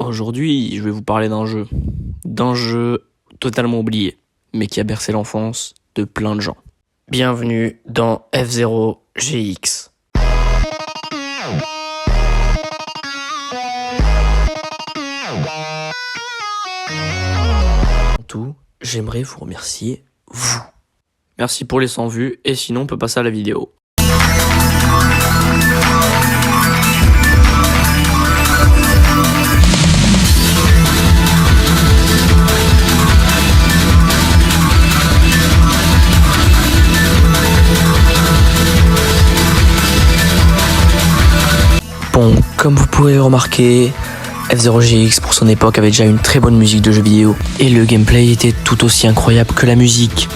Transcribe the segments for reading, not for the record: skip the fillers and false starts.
Aujourd'hui, je vais vous parler d'un jeu totalement oublié, mais qui a bercé l'enfance de plein de gens. Bienvenue dans F0 GX. En tout, j'aimerais vous remercier, vous. Merci pour les 100 vues, et sinon on peut passer à la vidéo. Bon, comme vous pouvez remarquer, F0GX pour son époque avait déjà une très bonne musique de jeux vidéo, et le gameplay était tout aussi incroyable que la musique.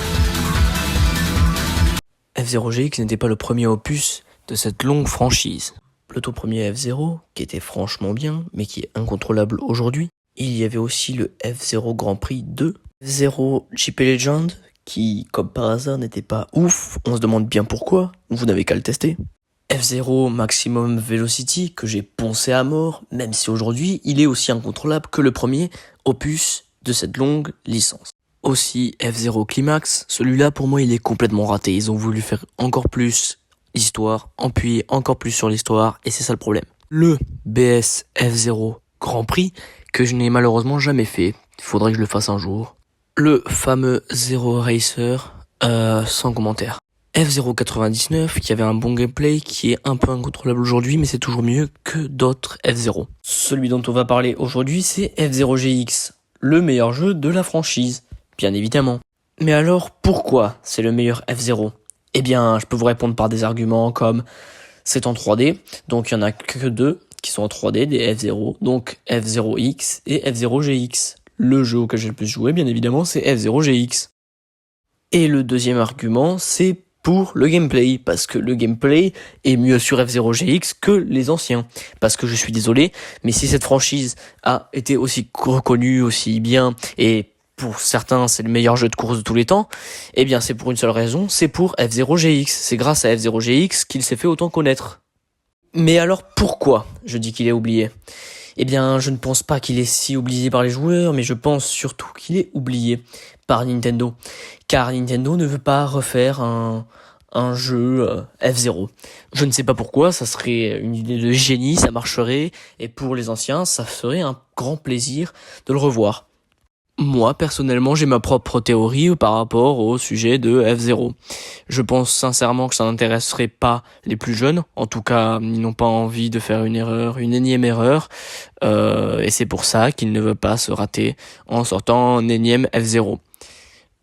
F0GX n'était pas le premier opus de cette longue franchise. Le tout premier F0, qui était franchement bien, mais qui est incontrôlable aujourd'hui. Il y avait aussi le F0 Grand Prix 2, F0 JP Legend, qui, comme par hasard, n'était pas ouf. On se demande bien pourquoi, vous n'avez qu'à le tester. F0 Maximum Velocity, que j'ai poncé à mort, même si aujourd'hui, il est aussi incontrôlable que le premier opus de cette longue licence. Aussi F0 Climax, celui-là pour moi il est complètement raté, ils ont voulu faire encore plus l'histoire, appuyer encore plus sur l'histoire, et c'est ça le problème. Le BS F0 Grand Prix, que je n'ai malheureusement jamais fait, il faudrait que je le fasse un jour. Le fameux Zero Racer, sans commentaire. F099, qui avait un bon gameplay, qui est un peu incontrôlable aujourd'hui, mais c'est toujours mieux que d'autres F0. Celui dont on va parler aujourd'hui, c'est F0GX, le meilleur jeu de la franchise, bien évidemment. Mais alors, pourquoi c'est le meilleur F0 ? Eh bien, je peux vous répondre par des arguments comme c'est en 3D, donc il n'y en a que deux qui sont en 3D, des F0, donc F0X et F0GX. Le jeu auquel j'ai le plus joué, bien évidemment, c'est F0GX. Et le deuxième argument, c'est pour le gameplay, parce que le gameplay est mieux sur F0GX que les anciens. Parce que je suis désolé, mais si cette franchise a été aussi reconnue, aussi bien, et pour certains c'est le meilleur jeu de course de tous les temps, eh bien c'est pour une seule raison, c'est pour F0GX. C'est grâce à F0GX qu'il s'est fait autant connaître. Mais alors pourquoi je dis qu'il est oublié ? Eh bien, je ne pense pas qu'il est si oublié par les joueurs, mais je pense surtout qu'il est oublié par Nintendo. Car Nintendo ne veut pas refaire un jeu F0. Je ne sais pas pourquoi, ça serait une idée de génie, ça marcherait, et pour les anciens, ça serait un grand plaisir de le revoir. Moi, personnellement, j'ai ma propre théorie par rapport au sujet de F0. Je pense sincèrement que ça n'intéresserait pas les plus jeunes. En tout cas, ils n'ont pas envie de faire une énième erreur. Et c'est pour ça qu'ils ne veulent pas se rater en sortant un énième F0.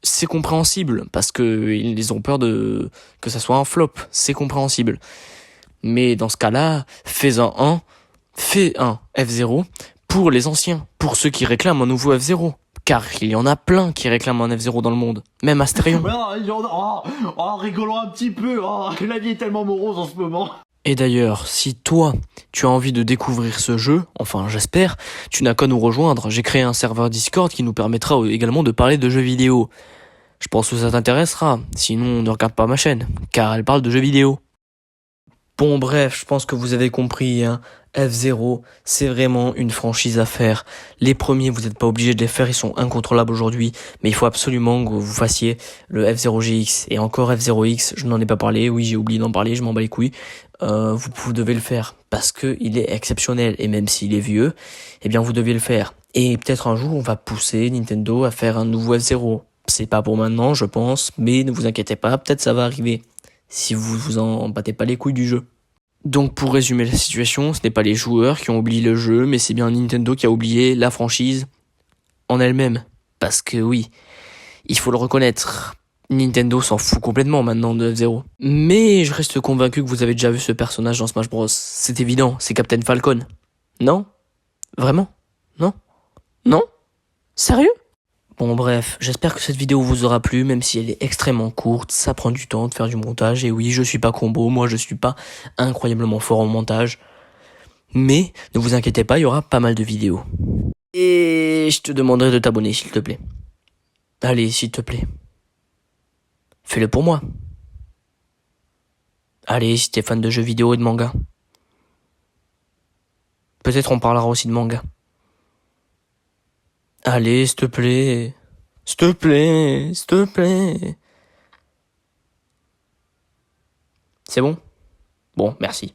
C'est compréhensible, parce que ils ont peur que ça soit un flop. C'est compréhensible. Mais dans ce cas-là, fais un F0 pour les anciens, pour ceux qui réclament un nouveau F0. Car il y en a plein qui réclament un F0 dans le monde, même Astérion. Rigolons un petit peu, la vie est tellement morose en ce moment. Et d'ailleurs, si toi, tu as envie de découvrir ce jeu, enfin j'espère, tu n'as qu'à nous rejoindre. J'ai créé un serveur Discord qui nous permettra également de parler de jeux vidéo. Je pense que ça t'intéressera, sinon ne regarde pas ma chaîne, car elle parle de jeux vidéo. Bon bref, je pense que vous avez compris, hein. F0, c'est vraiment une franchise à faire. Les premiers, vous n'êtes pas obligés de les faire, ils sont incontrôlables aujourd'hui, mais il faut absolument que vous fassiez le F0GX. Et encore F0X, je n'en ai pas parlé, oui j'ai oublié d'en parler, je m'en bats les couilles. Vous devez le faire, parce que il est exceptionnel, et même s'il est vieux, eh bien vous devez le faire. Et peut-être un jour, on va pousser Nintendo à faire un nouveau F0. C'est pas pour maintenant, je pense, mais ne vous inquiétez pas, peut-être ça va arriver, si vous vous en battez pas les couilles du jeu. Donc pour résumer la situation, ce n'est pas les joueurs qui ont oublié le jeu, mais c'est bien Nintendo qui a oublié la franchise en elle-même. Parce que oui, il faut le reconnaître, Nintendo s'en fout complètement maintenant de F0. Mais je reste convaincu que vous avez déjà vu ce personnage dans Smash Bros. C'est évident, c'est Captain Falcon. Non ? Vraiment ? Non ? Non ? Sérieux ? Bon bref, j'espère que cette vidéo vous aura plu, même si elle est extrêmement courte, ça prend du temps de faire du montage, et oui, je suis pas combo, moi je suis pas incroyablement fort en montage, mais ne vous inquiétez pas, il y aura pas mal de vidéos. Et je te demanderai de t'abonner s'il te plaît. Allez, s'il te plaît. Fais-le pour moi. Allez, si t'es fan de jeux vidéo et de manga. Peut-être on parlera aussi de manga. Allez, s'il te plaît. S'il te plaît, s'il te plaît. C'est bon? Bon, merci.